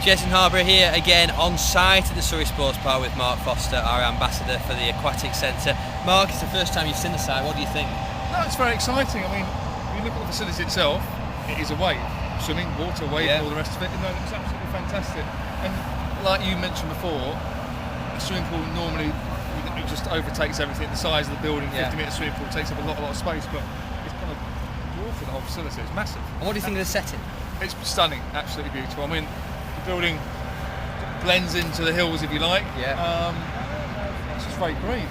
Jason Harbour here again on site at the Surrey Sports Park with Mark Foster, our ambassador for the Aquatic Centre. Mark, it's the first time you've seen the site. What do you think? No, it's very exciting. I mean, when you look at the facility itself, it is a wave. Swimming, water, wave, all the rest of it. No, it's absolutely fantastic. And like you mentioned before, a swimming pool normally it just overtakes everything. The size of the building, 50-metre swimming pool takes up a lot of space, but it's kind of dwarfing the whole facility. It's massive. And what do you think of the setting? It's stunning, absolutely beautiful. I mean, the building blends into the hills, if you like. It's just very green,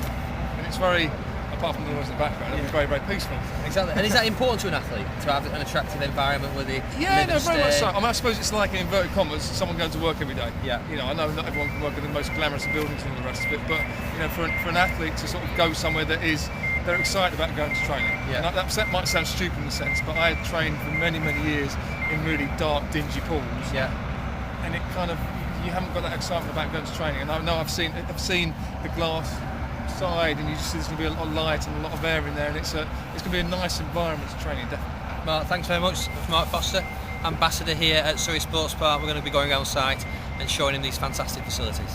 and it's very, apart from the noise in the background, it's very, very peaceful. Exactly. And is that important to an athlete, to have an attractive environment where they very much so. I mean, I suppose it's like, in inverted commas, someone going to work every day. You know, I know not everyone can work in the most glamorous of buildings and all the rest of it, but you know, for an athlete to sort of go somewhere that is, they're excited about going to training. And that might sound stupid in a sense, but I had trained for many, many years in really dark, dingy pools. And it kind of, you haven't got that excitement about going to training. And I know I've seen the glass side, and you just see there's going to be a lot of light and a lot of air in there, and it's going to be a nice environment to training, definitely. Mark, thanks very much. Mark Foster, ambassador here at Surrey Sports Park. We're going to be going on site and showing him these fantastic facilities.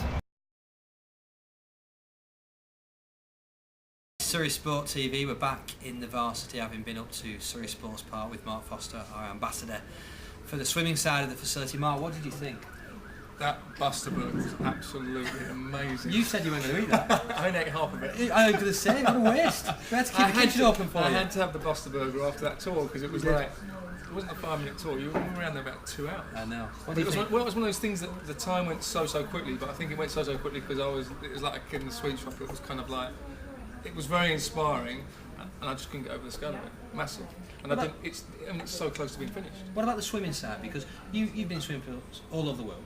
Surrey Sport TV, we're back in the varsity, having been up to Surrey Sports Park with Mark Foster, our ambassador for the swimming side of the facility. Mark, what did you think? That Buster burger was absolutely amazing. You said you weren't going to eat that. I only ate half of it. I was going to say, what a waste. We had to keep the kitchen open for you. I had to have the Buster burger after that tour, because it was like, it wasn't a 5-minute tour, you were around there about 2 hours. I know. It was one of those things that the time went so quickly, but I think it went so quickly because it was like a kid in the sweet shop. It was kind of like, it was very inspiring, and I just couldn't get over the scale of it. Massive. And it's so close to being finished. What about the swimming side? Because you've been in swimming pools all over the world,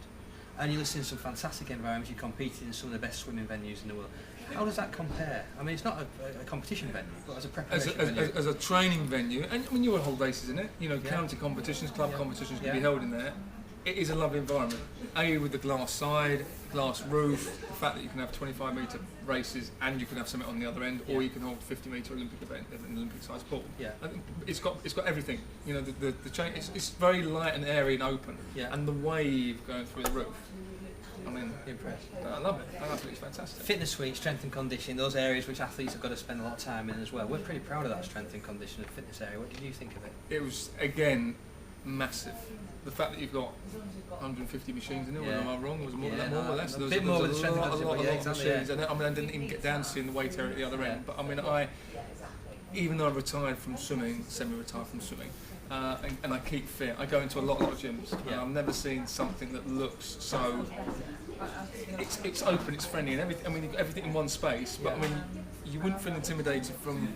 and you listen to some fantastic environments. You competed in some of the best swimming venues in the world. How does that compare? I mean, it's not a competition venue, but as a preparation venue. As a training venue, and I mean, you hold races in it. You know, county competitions, club competitions can be held in there. It is a lovely environment. With the glass side, glass roof, the fact that you can have 25-metre races and you can have something on the other end, or you can hold a 50-metre Olympic event in an Olympic-sized pool. I think it's got everything. You know, the chain. It's very light and airy and open, and the wave going through the roof. I mean, impressed. I love it. I think it's fantastic. Fitness suite, strength and conditioning, those areas which athletes have got to spend a lot of time in as well. We're pretty proud of that strength and conditioning and fitness area. What did you think of it? It was, again, massive. The fact that you've got 150 machines in there, am I wrong? Was it more than that, more or less? A bit more with strength and conditioning, machines. And I mean, I didn't even get down to seeing the weight area at the other end. But I mean, even though I retired from swimming, semi-retired from swimming, and I keep fit, I go into a lot of gyms, and I've never seen something that looks so. It's open, it's friendly, and everything. I mean, you've got everything in one space. But I mean, you wouldn't feel intimidated from.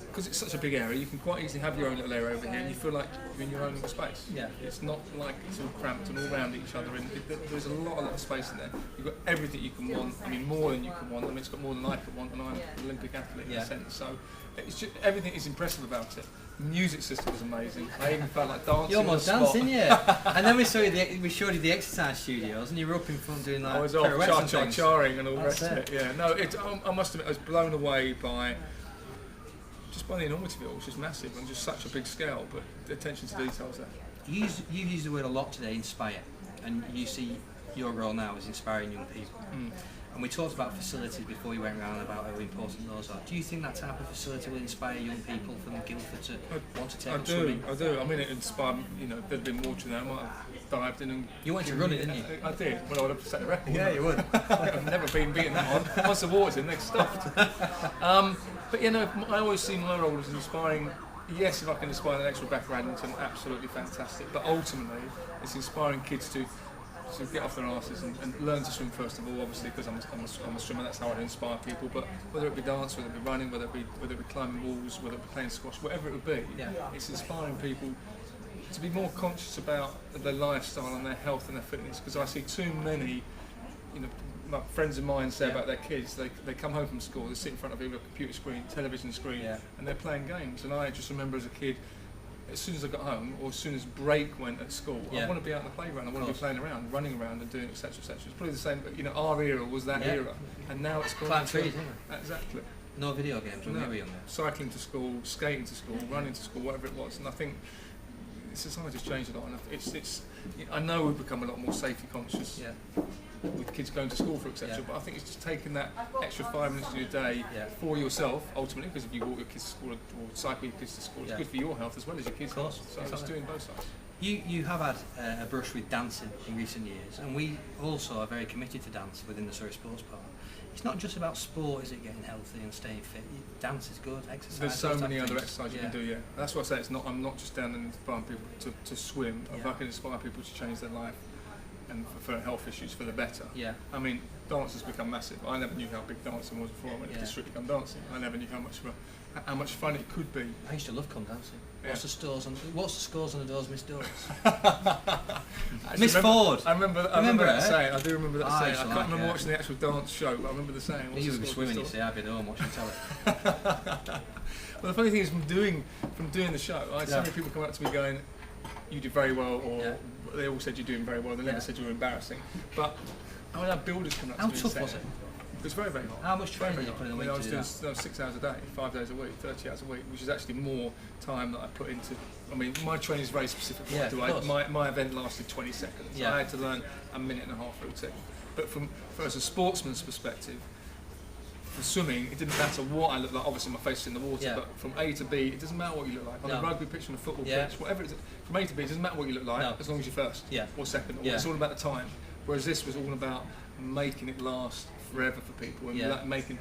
Because it's such a big area, you can quite easily have your own little area over here, and you feel like you're in your own little space. It's not like it's all cramped and all around each other, and there's a lot of space in there. You've got everything you can want. I mean, more than you can want. I mean, it's got more than I could want, and I'm an Olympic athlete in a sense. So, it's just everything is impressive about it. The music system was amazing. I even felt like dancing. You almost danced, didn't you? And then we showed you the exercise studios, and you were up in front doing like pirouettes and charring and all the rest of it. Yeah, no, I must admit, I was blown away by the enormity of it. It was just massive and just such a big scale, but the attention to detail was there. You've used the word a lot today, inspire, and you see your role now as inspiring young people. And we talked about facilities before you went around about how important those are. Do you think that type of facility will inspire young people from Guildford to want to take up swimming? I do. I mean, it inspired me. You know, if there'd been water there, I might have dived in and... You wanted to run it, didn't you? I did. Well, I would have set the record. Yeah, you would. I've never been beaten that one. Once the water's in, they're stopped. But you know, I always see my role as inspiring. Yes, if I can inspire the next Rebecca Addington, absolutely fantastic. But ultimately, it's inspiring kids to get off their asses and learn to swim first of all. Obviously, because I'm a swimmer, that's how I inspire people. But whether it be dance, whether it be running, whether it be climbing walls, whether it be playing squash, whatever it would be, it's inspiring people to be more conscious about their lifestyle and their health and their fitness. Because I see too many, you know, like friends of mine say about their kids, they come home from school, they sit in front of either a computer screen, television screen, and they're playing games. And I just remember as a kid, as soon as I got home, or as soon as break went at school, I want to be out in the playground, I want to be playing around, running around and doing etc, etc. It's probably the same, you know, our era was that era, and now it's gone. Climb trees, isn't it? Exactly. No video games when we were young. Cycling to school, skating to school, running to school, whatever it was. And I think society's changed a lot, and I know we've become a lot more safety conscious. Yeah. With kids going to school, for etc. Yeah. But I think it's just taking that extra 5 minutes of your day for yourself, ultimately, because if you walk your kids to school or cycle your kids to school, it's good for your health as well as your kids' health. So it's doing both sides. You have had a brush with dancing in recent years, and we also are very committed to dance within the Surrey Sports Park. It's not just about sport, is it, getting healthy and staying fit? Dance is good, exercise. There's so many other exercises you can do, That's why I say I'm not just down and inspiring people to swim. If I can inspire people to change their life and for health issues for the better. Yeah. I mean, dance has become massive. I never knew how big dancing was before I went to Strictly Come Dancing. I never knew how much fun it could be. I used to love Come Dancing. What's the scores on the doors, Miss Doors? Miss Ford. I remember that saying. I do remember that saying. I can't like remember watching the actual dance show, but I remember the saying. You would be swimming, you see. I'd be at home watching telly. Well, the funny thing is, from doing the show, I had so many people come up to me going, "You did very well," or they all said you're doing very well. They never said you were embarrassing. But I would have builders coming up to me. How tough was it? It was very, very hard. How much training did you put in the week? I was doing 6 hours a day, 5 days a week, 30 hours a week, which is actually more time that I put into. I mean, my training is very specific. My event lasted 20 seconds. I had to learn a minute and a half routine. But as a sportsman's perspective, for swimming, it didn't matter what I looked like. Obviously, my face is in the water, but from A to B, it doesn't matter what you look like. On a rugby pitch, on a football pitch, whatever it is, from A to B, it doesn't matter what you look like, as long as you're first or second. It's all about the time. Whereas this was all about making it last forever for people and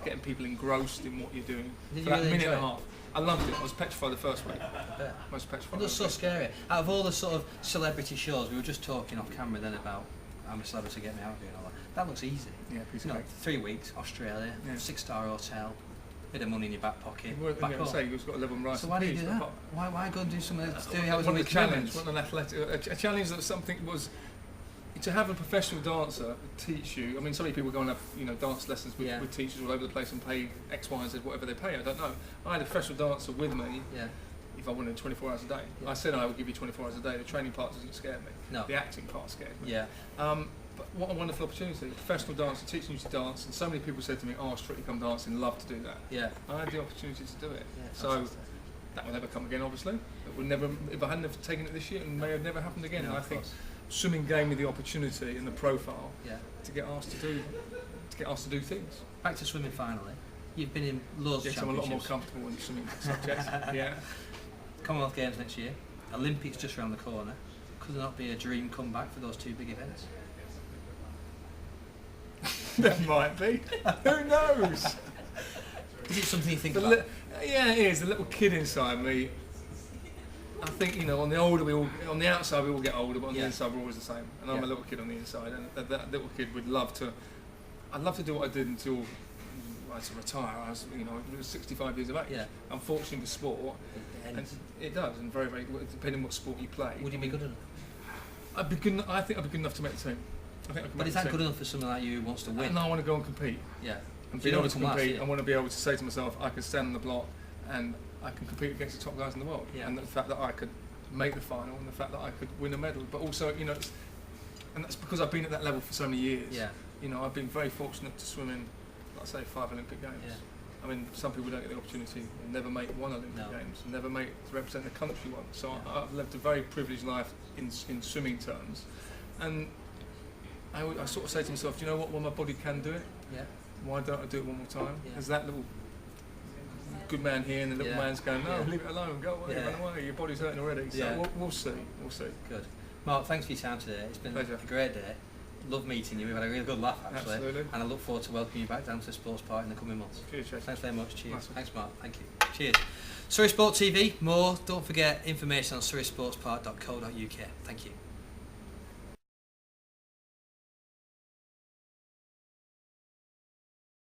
getting people engrossed in what you're doing for that minute and a half. I loved it. I was petrified the first week. I was petrified. It was so scary. Out of all the sort of celebrity shows, we were just talking off camera then about I'm a celebrity, get me out here and all that. That looks easy. Yeah, piece of cake. 3 weeks, Australia, 6-star hotel, bit of money in your back pocket. Back home. You've got 11 rice. So why do you do that? Why go and do something that's 3 hours a week? Challenge, an athletic, a challenge that something was. To have a professional dancer teach you, I mean, so many people go and have dance lessons with teachers all over the place and pay X, Y, and Z, whatever they pay. I don't know. I had a professional dancer with me. If I wanted 24 hours a day, I said I would give you 24 hours a day. The training part doesn't scare me. No. The acting part scared me. But what a wonderful opportunity! A professional dancer teaching you to dance, and so many people said to me, "Oh, Strictly Come Dancing, love to do that." I had the opportunity to do it. So that will never come again. Obviously, it would never. If I hadn't have taken it this year, it may have never happened again. No, I think swimming gave me the opportunity and the profile to get asked to do things. Back to swimming finally. You've been in loads of championships. I'm a lot more comfortable in swimming subjects. Commonwealth Games next year. Olympics just around the corner. Could there not be a dream comeback for those 2 big events? There might be. Who knows? Is it something you think about? Yeah, it is. The little kid inside me. I think on the outside we all get older, but on the inside we're always the same. And I'm a little kid on the inside, and that little kid would love to. I'd love to do what I did until I had to retire. I was 65 years of age. Unfortunately, with sport, and it does, and very, very depending on what sport you play. Would you be good enough? I think I'd be good enough to make the team. But is that good enough for someone like you who wants to win? No, I want to go and compete. And being able to compete, I want to be able to say to myself, I can stand on the block and I can compete against the top guys in the world. And the fact that I could make the final and the fact that I could win a medal. But also, and that's because I've been at that level for so many years. I've been very fortunate to swim in, like I say, 5 Olympic Games. I mean, some people don't get the opportunity and never make 1 Olympic Games, and never make to represent the country once. So I've lived a very privileged life in swimming terms. And I sort of say to myself, do you know what? Well, my body can do it. Why don't I do it one more time? There's that little good man here, and the little man's going, no, leave it alone, go away, run away. Your body's hurting already. So we'll see. Good. Mark, thanks for your time today. It's been a great day. Love meeting you. We've had a really good laugh, actually. Absolutely. And I look forward to welcoming you back down to the Sports Park in the coming months. Cheers, Chase. Thanks very much. Cheers. Nice. Thanks, Mark. Thank you. Cheers. Surrey Sport TV. More. Don't forget information on surreysportspark.co.uk. Thank you.